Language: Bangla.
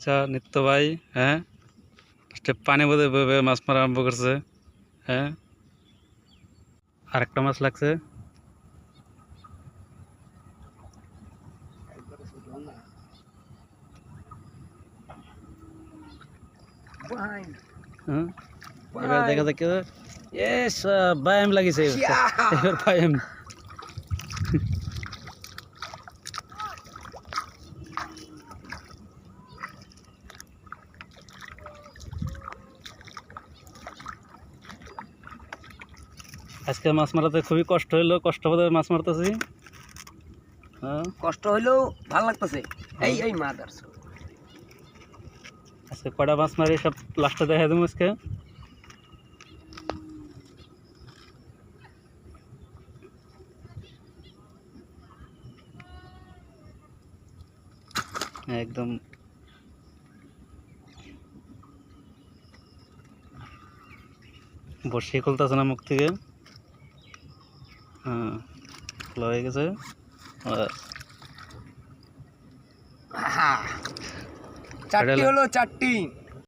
বাচ্চা নিত্য ভাই। হ্যাঁ, পানি বোধে মাছ মারা আরম্ভ করছে। হ্যাঁ, আরেকটা মাছ লাগছে। এবার দেখা যাক ব্যায়াম লাগিছে, এবার ব্যায়াম। আজকে মাছ মারাতে খুবই কষ্ট হইলো, কষ্ট বোধ মাছ মারতেছি। কষ্ট হইলেও ভালো লাগতেছে। এই এই মাদার আজকে কয়টা মাছ মারি সব লাস্টে দেখা দেবো আজকে। একদম বসিয়ে খুলতেছে না মুখ থেকে। হ্যাঁ, খোলা হয়ে গেছে। চারটি হলো, চারটি।